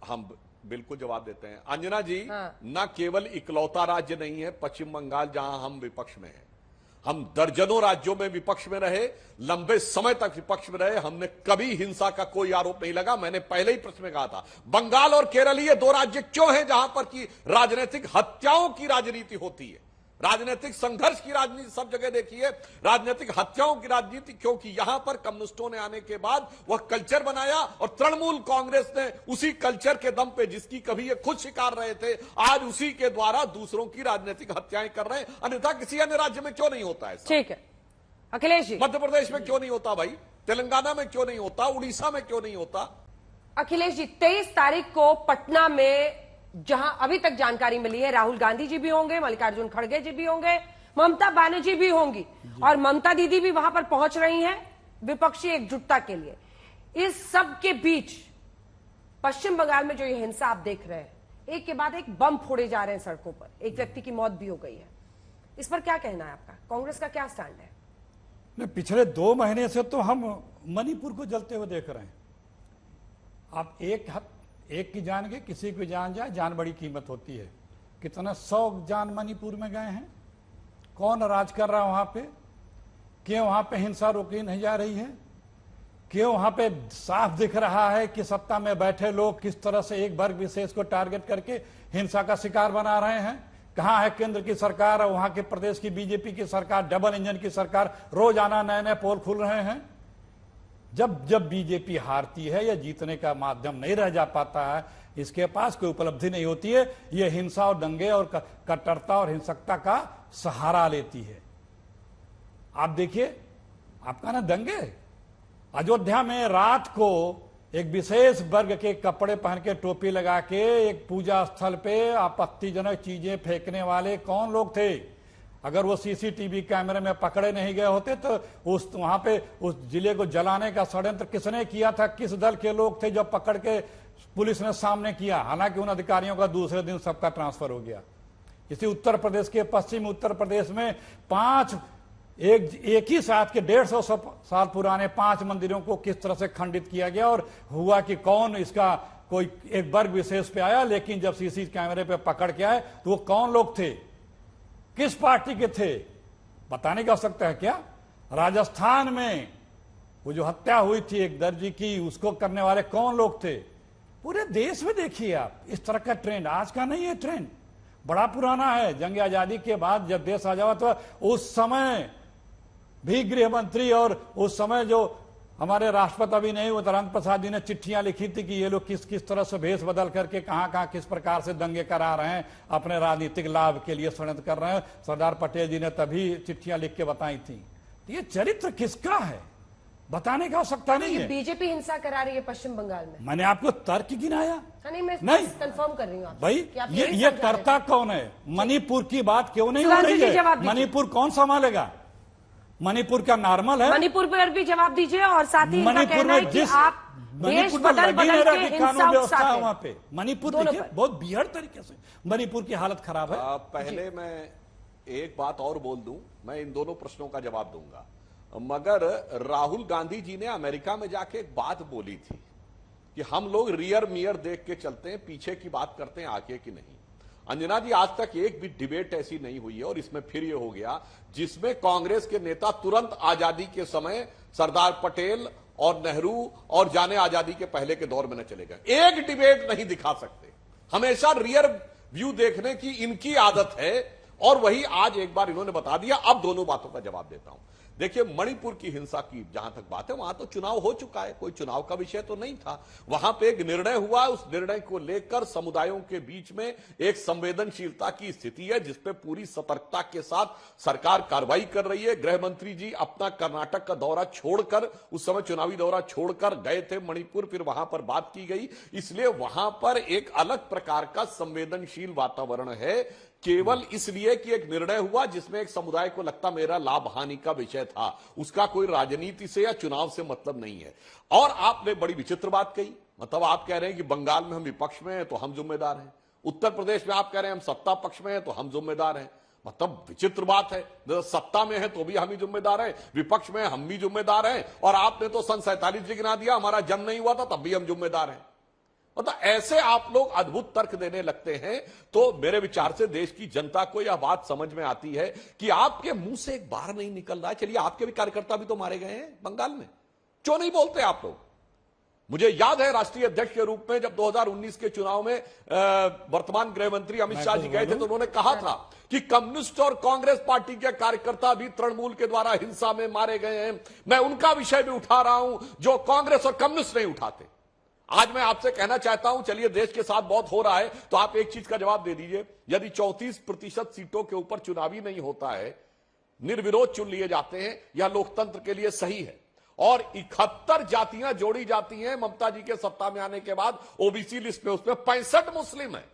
हम बिल्कुल जवाब देते हैं अंजना जी। न केवल इकलौता राज्य नहीं है पश्चिम बंगाल जहां हम विपक्ष में हैं, हम दर्जनों राज्यों में विपक्ष में रहे, लंबे समय तक विपक्ष में रहे, हमने कभी हिंसा का कोई आरोप नहीं लगा। मैंने पहले ही प्रश्न में कहा था, बंगाल और केरल ये 2 राज्य क्यों हैं जहां पर की राजनीतिक हत्याओं की राजनीति होती है, राजनीतिक संघर्ष की राजनीति सब जगह देखिए, राजनीतिक हत्याओं की राजनीति, क्योंकि यहां पर कम्युनिस्टों ने आने के बाद वह कल्चर बनाया और तृणमूल कांग्रेस ने उसी कल्चर के दम पे, जिसकी कभी ये खुद शिकार रहे थे, आज उसी के द्वारा दूसरों की राजनीतिक हत्याएं कर रहे हैं। अन्यथा किसी अन्य राज्य में क्यों नहीं होता है? ठीक है अखिलेश जी, मध्य प्रदेश में क्यों नहीं होता भाई? तेलंगाना में क्यों नहीं होता? उड़ीसा में क्यों नहीं होता? अखिलेश जी 23 तारीख को पटना में जहां अभी तक जानकारी मिली है, राहुल गांधी जी भी होंगे, मल्लिकार्जुन खड़गे जी भी होंगे, ममता बनर्जी भी होंगी और ममता दीदी भी वहां पर पहुंच रही हैं विपक्षी एकजुटता के लिए। इस सब के बीच पश्चिम बंगाल में जो ये हिंसा आप देख रहे हैं, एक के बाद एक बम फोड़े जा रहे हैं सड़कों पर, एक व्यक्ति की मौत भी हो गई है। इस पर क्या कहना है आपका? कांग्रेस का क्या स्टैंड है? पिछले 2 महीने से तो हम मणिपुर को जलते हुए देख रहे हैं। आप एक की जान गए, किसी की जान जाए, जान बड़ी कीमत होती है। कितना 100 जान मणिपुर में गए हैं। कौन राज कर रहा है वहां पे? क्यों वहां पे हिंसा रोकी नहीं जा रही है? क्यों वहां पे साफ दिख रहा है कि सत्ता में बैठे लोग किस तरह से एक वर्ग विशेष को टारगेट करके हिंसा का शिकार बना रहे हैं? कहां है केंद्र की सरकार और वहां के प्रदेश की बीजेपी की सरकार, डबल इंजन की सरकार? रोजाना नए नए पोल खुल रहे हैं। जब बीजेपी हारती है या जीतने का माध्यम नहीं रह जा पाता है, इसके पास कोई उपलब्धि नहीं होती है, ये हिंसा और दंगे और कट्टरता और हिंसकता का सहारा लेती है। आप देखिए, आपका ना दंगे अयोध्या में रात को एक विशेष वर्ग के कपड़े पहन के, टोपी लगा के, एक पूजा स्थल पे आपत्तिजनक चीजें फेंकने वाले कौन लोग थे? अगर वो सीसीटीवी कैमरे में पकड़े नहीं गए होते तो वहां पे उस जिले को जलाने का षड्यंत्र किसने किया था? किस दल के लोग थे जो पकड़ के पुलिस ने सामने किया? हालांकि उन अधिकारियों का दूसरे दिन सबका ट्रांसफर हो गया। इसी उत्तर प्रदेश के पश्चिम उत्तर प्रदेश में एक ही साथ के 150 साल पुराने 5 मंदिरों को किस तरह से खंडित किया गया, और हुआ कि कौन इसका कोई एक वर्ग विशेष पे आया, लेकिन जब सीसी कैमरे पे पकड़ के आए तो वो कौन लोग थे, किस पार्टी के थे, बताने की आवश्यकता है क्या? राजस्थान में वो जो हत्या हुई थी एक दर्जी की, उसको करने वाले कौन लोग थे? पूरे देश में देखिए आप, इस तरह का ट्रेंड आज का नहीं है, ट्रेंड बड़ा पुराना है। जंग आजादी के बाद जब देश आजाद हुआ तो उस समय भी गृह मंत्री और उस समय जो हमारे राष्ट्रपति अभी नहीं हुए राजेंद्र प्रसाद जी ने चिट्ठियां लिखी थी कि ये लोग किस किस तरह से भेष बदल करके कहां किस प्रकार से दंगे करा रहे हैं, अपने राजनीतिक लाभ के लिए षड्यंत्र कर रहे हैं। सरदार पटेल जी ने तभी चिट्ठियां लिख के बताई थी। ये चरित्र किसका है बताने की आवश्यकता नहीं है। बीजेपी हिंसा करा रही है पश्चिम बंगाल में। मैंने आपको तर्क गिनाया नहीं, मैं कंफर्म कर रही हूँ भाई। ये कर्ता कौन है? मणिपुर की बात क्यों नहीं हो रही है? मणिपुर कौन संभालेगा? मणिपुर क्या नॉर्मल है? मणिपुर पर भी जवाब दीजिए, और साथ ही मणिपुर में जिस मणिपुर बदल के कानून व्यवस्था है वहां पे, मणिपुर देखिए बहुत बिहड़ तरीके से मणिपुर की हालत खराब है। पहले मैं एक बात और बोल दूं, मैं इन दोनों प्रश्नों का जवाब दूंगा, मगर राहुल गांधी जी ने अमेरिका में जाके एक बात बोली थी कि हम लोग रियर मियर देख के चलते हैं, पीछे की बात करते हैं, आगे की नहीं। अंजना जी, आज तक एक भी डिबेट ऐसी नहीं हुई है, और इसमें फिर ये हो गया जिसमें कांग्रेस के नेता तुरंत आजादी के समय सरदार पटेल और नेहरू और जाने आजादी के पहले के दौर में न चले गए। एक डिबेट नहीं दिखा सकते, हमेशा रियर व्यू देखने की इनकी आदत है, और वही आज एक बार इन्होंने बता दिया। अब दोनों बातों का जवाब देता हूं। देखिए, मणिपुर की हिंसा की जहां तक बात है, वहां तो चुनाव हो चुका है, कोई चुनाव का विषय तो नहीं था। वहां पे एक निर्णय हुआ, उस निर्णय को लेकर समुदायों के बीच में एक संवेदनशीलता की स्थिति है, जिसपे पूरी सतर्कता के साथ सरकार कार्रवाई कर रही है। गृह मंत्री जी अपना कर्नाटक का दौरा छोड़कर, उस समय चुनावी दौरा छोड़कर गए थे मणिपुर, फिर वहां पर बात की गई, इसलिए वहां पर एक अलग प्रकार का संवेदनशील वातावरण है। केवल इसलिए कि एक निर्णय हुआ जिसमें एक समुदाय को लगता मेरा लाभ हानि का विषय था, उसका कोई राजनीति से या चुनाव से मतलब नहीं है। और आपने बड़ी विचित्र बात कही, मतलब आप कह रहे हैं कि बंगाल में हम विपक्ष में हैं तो हम जिम्मेदार हैं, उत्तर प्रदेश में आप कह रहे हैं हम सत्ता पक्ष में हैं तो हम जिम्मेदार हैं। मतलब विचित्र बात है, सत्ता में है तो भी हम ही जिम्मेदार हैं, विपक्ष में हम भी जिम्मेदार हैं, और आपने तो सन 47 गिना दिया, हमारा जन्म नहीं हुआ था तब भी हम जिम्मेदार हैं। मतलब ऐसे आप लोग अद्भुत तर्क देने लगते हैं, तो मेरे विचार से देश की जनता को यह बात समझ में आती है कि आपके मुंह से एक बार नहीं निकल रहा है। चलिए, आपके भी कार्यकर्ता भी तो मारे गए हैं बंगाल में, क्यों नहीं बोलते आप लोग? मुझे याद है राष्ट्रीय अध्यक्ष के रूप में जब 2019 के चुनाव में वर्तमान गृह मंत्री अमित शाह जी गए थे, तो उन्होंने कहा था कि कम्युनिस्ट और कांग्रेस पार्टी के कार्यकर्ता भी तृणमूल के द्वारा हिंसा में मारे गए हैं। मैं उनका विषय भी उठा रहा हूं जो कांग्रेस और कम्युनिस्ट नहीं उठाते। आज मैं आपसे कहना चाहता हूं, चलिए देश के साथ बहुत हो रहा है, तो आप एक चीज का जवाब दे दीजिए। यदि 34% सीटों के ऊपर चुनावी नहीं होता है, निर्विरोध चुन लिए जाते हैं, यह लोकतंत्र के लिए सही है, और 71 जातियां जोड़ी जाती हैं ममता जी के सत्ता में आने के बाद ओबीसी लिस्ट में, उसमें 65 मुस्लिम है,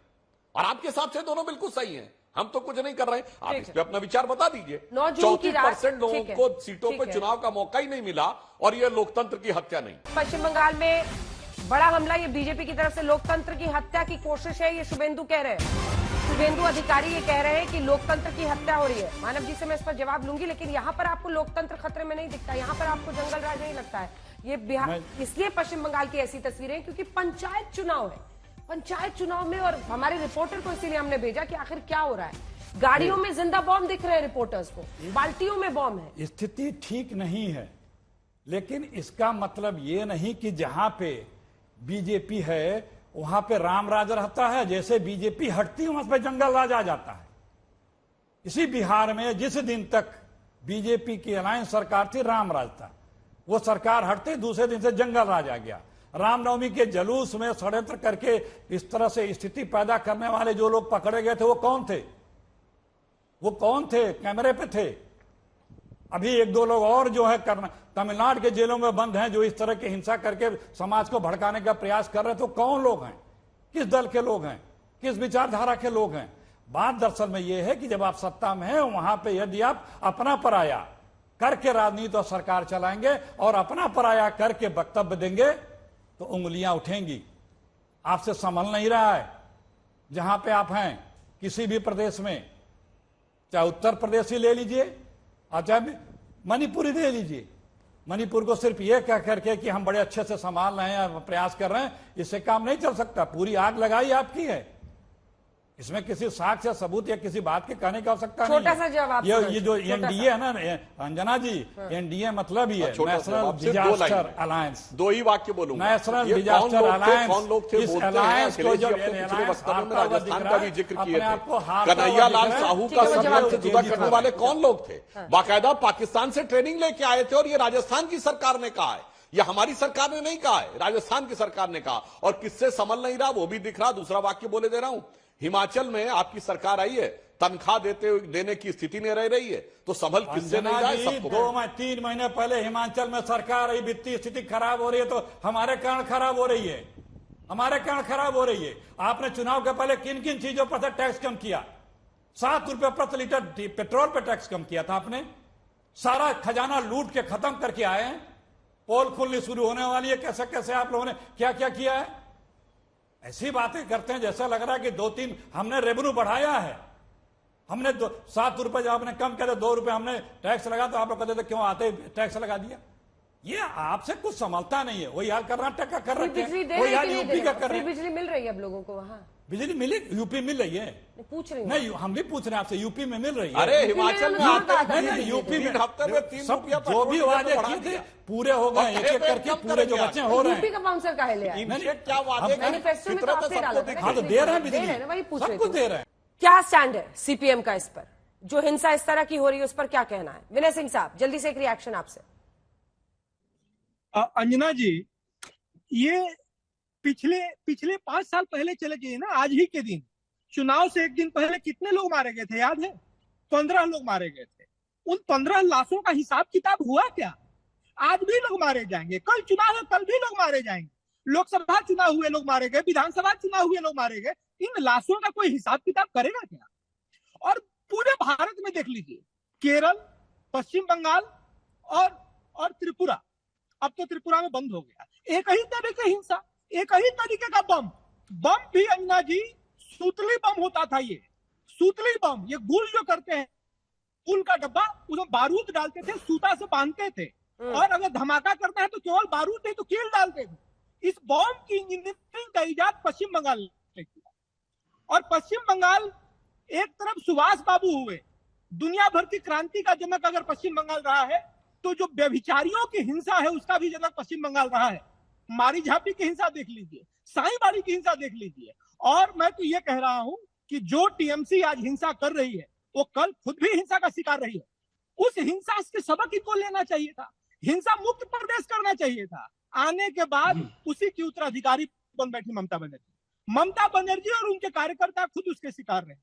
और आपके हिसाब से दोनों बिल्कुल सही हैं। हम तो कुछ नहीं कर रहे हैं, आप इस पे अपना विचार बता दीजिए। 34% लोगों को सीटों पर चुनाव का मौका ही नहीं मिला, और यह लोकतंत्र की हत्या नहीं। पश्चिम बंगाल में बड़ा हमला, ये बीजेपी की तरफ से लोकतंत्र की हत्या की कोशिश है, ये शुभेंदु कह रहे हैं। शुभेंदु अधिकारी ये कह रहे हैं कि लोकतंत्र की हत्या हो रही है। मानव जी से मैं इस पर जवाब लूंगी, लेकिन यहाँ पर आपको लोकतंत्र खतरे में नहीं दिखता, यहाँ पर आपको जंगल राज नहीं लगता है। ये बिहार, इसलिए पश्चिम बंगाल की ऐसी तस्वीरें क्योंकि पंचायत चुनाव है। पंचायत चुनाव में, और हमारे रिपोर्टर को इसीलिए हमने भेजा कि आखिर क्या हो रहा है। गाड़ियों में जिंदा बॉम्ब दिख रहे हैं रिपोर्टर्स को, बाल्टियों में बॉम्ब है। स्थिति ठीक नहीं है, लेकिन इसका मतलब ये नहीं कि जहां पे बीजेपी है वहां पे राम राज रहता है। जैसे बीजेपी हटती वहां पे जंगल राज आ जाता है। इसी बिहार में जिस दिन तक बीजेपी की अलायंस सरकार थी, राम राज था, वो सरकार हटते दूसरे दिन से जंगल राज आ गया। रामनवमी के जुलूस में षड्यंत्र करके इस तरह से स्थिति पैदा करने वाले जो लोग पकड़े गए थे, वो कौन थे? वो कौन थे? कैमरे पे थे। अभी एक दो लोग और जो है तमिलनाडु के जेलों में बंद हैं, जो इस तरह की हिंसा करके समाज को भड़काने का प्रयास कर रहे थे। तो कौन लोग हैं? किस दल के लोग हैं? किस विचारधारा के लोग हैं? बात दरअसल में यह है कि जब आप सत्ता में हैं, वहां पे यदि आप अपना पराया करके राजनीति और सरकार चलाएंगे और अपना पराया करके वक्तव्य देंगे तो उंगलियां उठेंगी। आपसे संभल नहीं रहा है। जहां पे आप हैं किसी भी प्रदेश में, चाहे उत्तर प्रदेश ही ले लीजिए और चाहे मणिपुर ही ले लीजिए, मणिपुर को सिर्फ ये कह करके कि हम बड़े अच्छे से संभाल रहे हैं, प्रयास कर रहे हैं, इससे काम नहीं चल सकता। पूरी आग लगाई आपकी है। इसमें किसी साक्ष्य या सबूत या किसी बात के कहने की आवश्यकता नहीं है। छोटा सा जवाब, ये जो एनडीए है ना अंजना जी, एनडीए मतलब ही है नेशनल डिजास्टर अलायंस। दो ही वाक्य बोलूंगा। नेशनल डिजास्टर अलायंस, कौन लोग थे? इस अलायंस को जो पिछले वक्तव्यों में राजस्थान का भी जिक्र किए थे। कन्हैया लाल साहू का सम्मान से जुदा करने वाले कौन लोग थे? बाकायदा पाकिस्तान से ट्रेनिंग लेके आए थे, और ये राजस्थान की सरकार ने कहा है, ये हमारी सरकार ने नहीं कहा है, राजस्थान की सरकार ने कहा। और किससे संभल नहीं रहा वो भी दिख रहा। दूसरा वाक्य बोले दे रहा हूं, हिमाचल में आपकी सरकार आई है, तनख्वाह देने की स्थिति नहीं रह रही है, तो संभल किससे नहीं रहा है? सबको 3 महीने पहले हिमाचल में सरकार आई, वित्तीय स्थिति खराब हो रही है, तो हमारे कारण खराब हो रही है। हमारे कारण खराब हो रही है। आपने चुनाव के पहले किन किन चीजों पर टैक्स कम किया? 7 रुपए प्रति लीटर पेट्रोल पर टैक्स कम किया था आपने। सारा खजाना लूट के खत्म करके आए हैं। पोल खुलनी शुरू होने वाली है, कैसे कैसे आप लोगों ने क्या क्या किया है। ऐसी बातें करते हैं जैसा लग रहा है कि 2-3 हमने रेवेन्यू बढ़ाया है। हमने 7 रुपए जब आपने कम किया, 2 रुपए हमने टैक्स लगा, तो आप लोग कहते थे क्यों आते टैक्स लगा दिया। ये आपसे कुछ संभलता नहीं है। वही हाल कर्नाटक का कर रहे हैं, वही हाल यूपी का कर रहे हैं। बिजली मिल रही है अब लोगों को वहाँ? बिजली मिली, यूपी मिल रही है। पूछ रही नहीं, हम भी पूछ रहे हैं आपसे, यूपी में मिल रही है। अरे हिमाचल में यूपी में हफ्ते में 3 सब जो भी वादे किए थे पूरे हो गए, एक एक करके पूरे जो बच्चे हो रहे हैं। यूपी का बाउंसर का है लिया, क्या वादे मैनिफेस्टो में तो आपने डाला था। हाँ, तो दे रहे हैं बिजली, वही पूछ रहे सबको दे रहे हैं। क्या स्टैंड है सीपीएम का इस पर? जो हिंसा इस तरह की हो रही है उस पर क्या कहना है? विनय सिंह साहब, जल्दी से एक रिएक्शन आपसे। अंजना जी, ये पिछले 5 साल पहले चले गए ना, आज ही के दिन चुनाव से एक दिन पहले कितने लोग मारे गए थे याद है? 15 लोग मारे गए थे। उन 15 लाशों का हिसाब किताब हुआ क्या? आज भी लोग मारे जाएंगे, कल चुनाव है कल भी लोग मारे जाएंगे। लोकसभा चुनाव हुए लोग मारे गए, विधानसभा चुनाव हुए लोग मारे गए। इन लाशों का कोई हिसाब किताब करेगा क्या? और पूरे भारत में देख लीजिए, केरल, पश्चिम बंगाल और त्रिपुरा, अब तो त्रिपुरा में बंद हो गया। एक ही तरीके की हिंसा, एक ही तरीके का बम भी अन्ना जी सूतली बम होता था। ये सूतली बम, ये गुल जो करते हैं, गुल का डब्बा, उसमें बारूद डालते थे, सूता से बांधते थे, और अगर धमाका करना है तो केवल बारूद नहीं तो कील डालते थे। इस बॉम्ब की इंजीनियरिंग का इजाद पश्चिम बंगाल ने किया। और पश्चिम बंगाल एक तरफ सुभाष बाबू हुए, दुनिया भर की क्रांति का जनक अगर पश्चिम बंगाल रहा है, तो जो व्यभिचारियों की हिंसा है उसका भी जनक पश्चिम बंगाल रहा है। मारी झापी की हिंसा देख लीजिए, साईबाड़ी की हिंसा देख लीजिए। और मैं तो ये कह रहा हूं कि जो टीएमसी आज हिंसा कर रही है, वो कल खुद भी हिंसा का शिकार रही है। उस हिंसा के सबक इनको लेना चाहिए था, हिंसा मुक्त प्रदेश करना चाहिए था। आने के बाद उसी की उत्तराधिकारी बन बैठी ममता बनर्जी और उनके कार्यकर्ता खुद उसके शिकार रहे।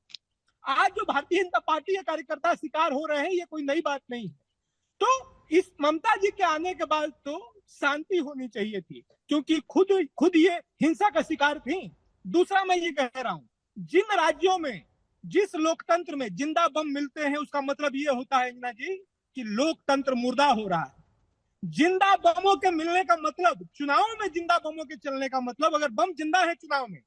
आज जो भारतीय जनता पार्टी के कार्यकर्ता शिकार हो रहे हैं, ये कोई नई बात नहीं है। तो इस ममता जी के आने के बाद तो शांति होनी चाहिए थी, क्योंकि खुद ये हिंसा का शिकार थी। दूसरा मैं ये कह रहा हूं, जिन राज्यों में, जिस लोकतंत्र में जिंदा बम मिलते हैं, उसका मतलब ये होता है अंजना जी कि लोकतंत्र मुर्दा हो रहा है। जिंदा बमों के मिलने का मतलब, चुनाव में जिंदा बमों के चलने का मतलब, अगर बम जिंदा है चुनाव में,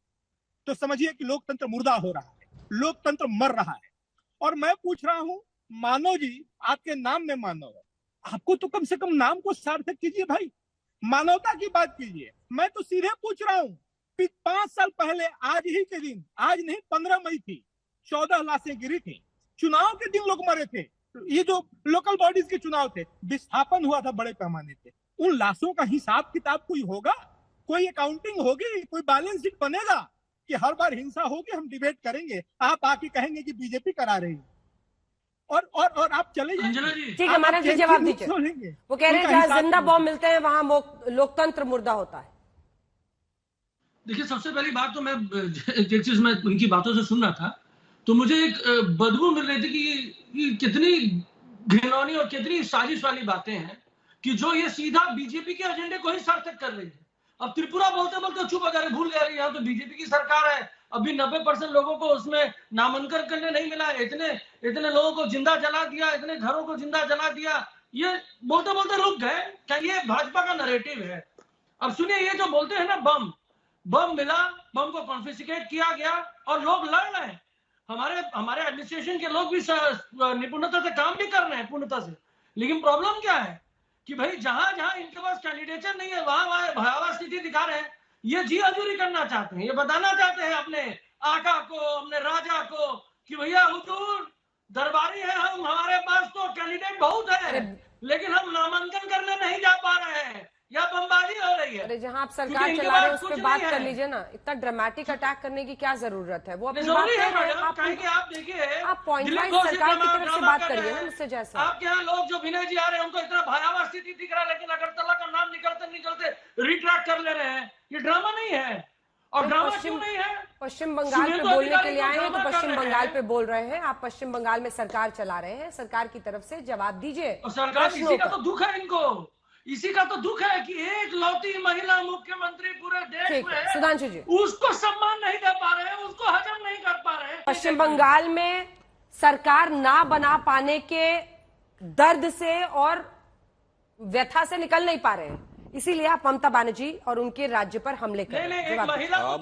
तो समझिए कि लोकतंत्र मुर्दा हो रहा है। लोकतंत्र मर रहा है। और मैं पूछ रहा हूं, मानव जी, आपके नाम में मानव है, आपको तो कम से कम नाम को सार्थक कीजिए भाई, मानवता की बात कीजिए। मैं तो सीधे पूछ रहा हूं, 5 साल पहले आज ही के दिन, आज नहीं 15 मई थी, 14 लाशें गिरी थी, चुनाव के दिन लोग मरे थे, ये जो लोकल बॉडीज के चुनाव थे, विस्थापन हुआ था बड़े पैमाने पे, उन लाशों का हिसाब किताब कोई होगा, कोई अकाउंटिंग होगी, कोई बैलेंस शीट बनेगा कि हर बार हिंसा होगी हम डिबेट करेंगे, आप आके कहेंगे कि बीजेपी करा रही है और आप चले जाइए। ठीक है, मानव जी जवाब दीजिए। वो कह रहे हैं जहां जिंदा बॉम्ब मिलते हैं वहां लोकतंत्र मुर्दा होता है। देखिए, सबसे पहली बात तो मैं एक चीज मैं उनकी बातों से सुन रहा था तो मुझे एक बदबू मिल रही थी कि कितनी घिनौनी और कितनी साजिश वाली बातें हैं कि जो ये सीधा बीजेपी के एजेंडे को ही सार्थक कर रही है। अब त्रिपुरा बोलते बोलते चुप अगर भूल गए, यहाँ तो बीजेपी की सरकार है, अभी 90% लोगों को उसमें नामांकन करने नहीं मिला, इतने लोगों को जिंदा जला दिया, इतने घरों को जिंदा जला दिया, ये बोलते बोलते रुक गए। क्या ये भाजपा का नैरेटिव है? अब सुनिए, ये जो बोलते हैं ना बम मिला, बम को कॉन्फिस्केट किया गया और लोग लड़ रहे हैं, हमारे एडमिनिस्ट्रेशन के लोग भी निपुणता से काम भी कर रहे हैं, पूर्णता से। लेकिन प्रॉब्लम क्या है कि भाई जहां जहां इनके पास कैंडिडेट नहीं है वहां भयावह स्थिति दिखा रहे हैं। ये जी हजूरी करना चाहते हैं, ये बताना चाहते हैं अपने आका को, अपने राजा को कि भैया हुजूर दरबारी है हम, हमारे पास तो कैंडिडेट बहुत है लेकिन हम नामांकन करने नहीं जा पा रहे हैं, या बमबाजी हो रही है। अरे जहां आप सरकार चला रहे हैं उस पर बात कर लीजिए ना, इतना ड्रामेटिक अटैक करने की क्या जरूरत है? वो अपनी बात कर रहे हैं, आप देखिए, आप पॉइंट वाइज सरकार की तरफ से बात करिए ना मुझसे। जैसा आपके यहाँ लोग जो विनय जी आ रहे हैं उनको इतना भयावह स्थिति दिख रहा है, लेकिन अगरतला का नाम निकलते रिट्रैक्ट कर ले रहे हैं। ये ड्रामा नहीं है। और ड्रामा क्यों नहीं है? पश्चिम बंगाल पे बोलने के लिए आए हैं तो पश्चिम बंगाल पे बोल रहे हैं, आप पश्चिम बंगाल में सरकार चला रहे हैं, सरकार की तरफ से जवाब दीजिए। सरकार, इसी का तो दुख है इनको, इसी का तो दुख है कि एक लौती महिला मुख्यमंत्री पूरे देश में, सुधांशु जी, उसको सम्मान नहीं दे पा रहे हैं, उसको हजम नहीं कर पा रहे हैं। पश्चिम बंगाल में सरकार ना बना पाने के दर्द से और व्यथा से निकल नहीं पा रहे हैं, इसीलिए आप ममता बनर्जी और उनके राज्य पर हमले कर रहे हैं।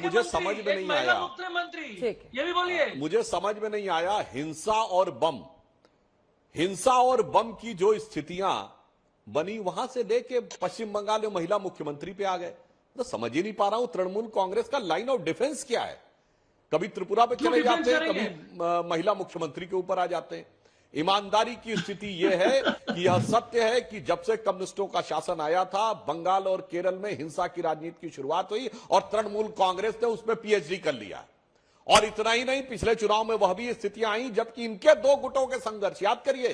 मुझे समझ में नहीं आया मुख्यमंत्री, ये भी बोलिए। मुझे समझ में नहीं आया हिंसा और बम की जो स्थितियां बनी, वहां से लेके पश्चिम बंगाल में महिला मुख्यमंत्री पे आ गए। तो समझ ही नहीं पा रहा हूं तृणमूल कांग्रेस का लाइन ऑफ डिफेंस क्या है। कभी त्रिपुरा पे चले जाते हैं, कभी महिला मुख्यमंत्री के ऊपर आ जाते हैं। ईमानदारी की स्थिति यह है कि यह सत्य है कि जब से कम्युनिस्टों का शासन आया था, बंगाल और केरल में हिंसा की राजनीति की शुरुआत हुई और तृणमूल कांग्रेस ने उसमें पीएचडी कर लिया। और इतना ही नहीं, पिछले चुनाव में वह भी स्थितियां आई जबकि इनके दो गुटों के संघर्ष, याद करिए,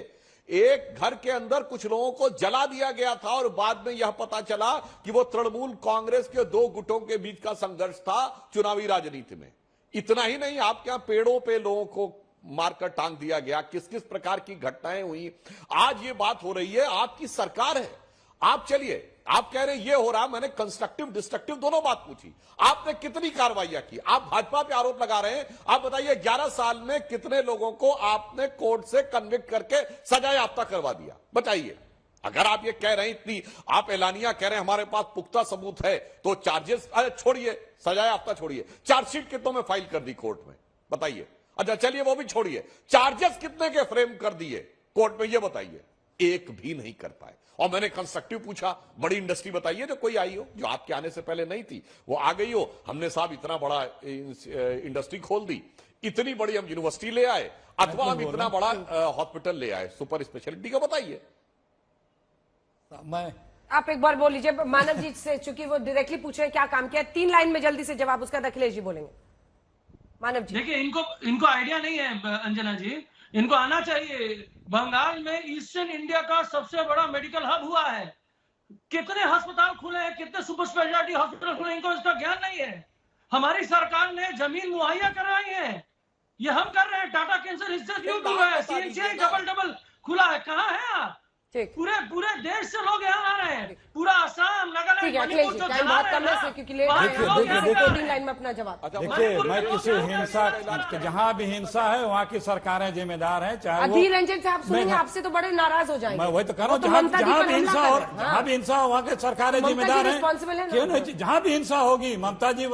एक घर के अंदर कुछ लोगों को जला दिया गया था और बाद में यह पता चला कि वो तृणमूल कांग्रेस के दो गुटों के बीच का संघर्ष था चुनावी राजनीति में। इतना ही नहीं, आपके यहां पेड़ों पे लोगों को मारकर टांग दिया गया, किस किस प्रकार की घटनाएं हुई। आज ये बात हो रही है, आपकी सरकार है, आप चलिए, आप कह रहे हैं ये हो रहा, मैंने कंस्ट्रक्टिव डिस्ट्रक्टिव दोनों बात पूछी, आपने कितनी कार्रवाइयां की? आप भाजपा पे आरोप लगा रहे हैं, आप बताइए 11 साल में कितने लोगों को आपने कोर्ट से कन्विक्ट करके सजा याफ्ता करवा दिया? बताइए। अगर आप ये कह रहे हैं, इतनी आप एलानिया कह रहे हैं हमारे पास पुख्ता सबूत है, तो चार्जेस छोड़िए, सजा याफ्ता छोड़िए, चार्जशीट कितनों में फाइल कर दी कोर्ट में? बताइए। अच्छा चलिए वो भी छोड़िए, चार्जेस कितने के फ्रेम कर दिए कोर्ट में, ये बताइए। एक भी नहीं कर पाए। और मैंने कंस्ट्रक्टिव पूछा, बड़ी इंडस्ट्री बताइए जो कोई आई हो, जो आपके आने से पहले नहीं थी, वो आ गई हो, हमने साहब इतना बड़ा इंडस्ट्री खोल दी, इतनी बड़ी हम यूनिवर्सिटी ले आए, अथवा हम इतना बड़ा हॉस्पिटल ले आए सुपर स्पेशलिटी का, बताइए। आप एक बार बोल लीजिए मानव जी से, चूंकि वो डायरेक्टली पूछ रहे हैं क्या काम किया, 3 लाइन में जल्दी से जवाब उसका अखिलेश जी बोलेंगे। मानव जी, देखिए, इनको आइडिया नहीं है अंजना जी, इनको आना चाहिए। बंगाल में ईस्टर्न इंडिया का सबसे बड़ा मेडिकल हब हुआ है, कितने अस्पताल खुले हैं, कितने सुपर स्पेशलिटी हॉस्पिटल खुले, इनको इसका ज्ञान नहीं है। हमारी सरकार ने जमीन मुहैया करवाई है, ये हम कर रहे हैं। टाटा कैंसर इंस्टीट्यूट हुआ है, सीएनसीआई डबल खुला है, कहाँ है आप? पूरे देश से लोग यहाँ आ रहे हैं, पूरा आसाम, नागालैंड ठीक है अखिलेश जी, टाइम बहुत कम है इसलिए, क्योंकि लेट देखिए, वोटिंग लाइन में अपना जवाब। देखिए, मैं किसी हिंसा, जहां भी हिंसा है वहां की सरकारें जिम्मेदार हैं, चाहे वो अधीर रंजन साहब सुनेंगे, आपसे तो बड़े नाराज हो जाएंगे। मैं वही तो कह रहा हूँ, जहां भी हिंसा हो, वहां के सरकारें जिम्मेदार हैं। क्यों नहीं, जहां भी हिंसा होगी ममता जी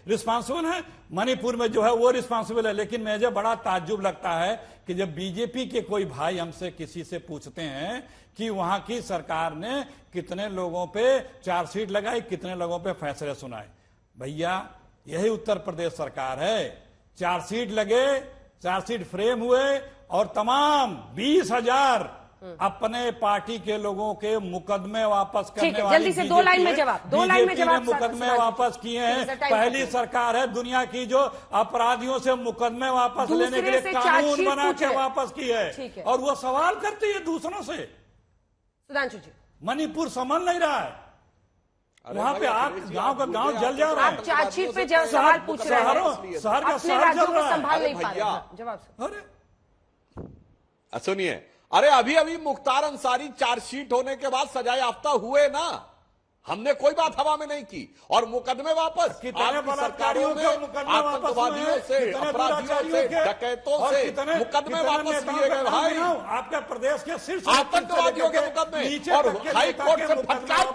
रिस्पॉन्सिबल है, मणिपुर में जो है वो रिस्पॉन्सिबल है। लेकिन मुझे बड़ा ताज्जुब लगता है कि जब बीजेपी के कोई भाई हमसे किसी से पूछते हैं कि वहां की सरकार ने कितने लोगों पे चार्जशीट लगाई, कितने लोगों पे फैसले सुनाए। भैया यही उत्तर प्रदेश सरकार है, चार्जशीट लगे, चार्जशीट फ्रेम हुए और तमाम 20,000 अपने पार्टी के लोगों के मुकदमे वापस करने वाली जल्दी से 2 लाइन में जवाब, 2 लाइन में जवाब। मुकदमे वापस किए हैं, पहली सरकार है दुनिया की जो अपराधियों से मुकदमे वापस लेने के लिए कानून बना के वापस की है, और वो सवाल करती है दूसरों से। सुधांशु जी, मणिपुर संभल नहीं रहा है, वहां पे आग गांव का गांव जल जा रहा है। आप चार्जशीट पे सवाल पूछ रहे हैं, शहर का अपने राज्यों को संभाल नहीं पा रहे। जवाब अरे सुनिए, अरे अभी अभी मुख्तार अंसारी चार्जशीट होने के बाद सजा याफ्ता हुए ना, हमने कोई बात हवा में नहीं की, और मुकदमे वापस आपकी सरकारों में आतंकवादियों से, अपराधियों से, डकैतों से मुकदमे वापस लिए गए भाई, आपके प्रदेश के शीर्ष आतंकवादियों के मुकदमे, और हाई कोर्ट से फटकार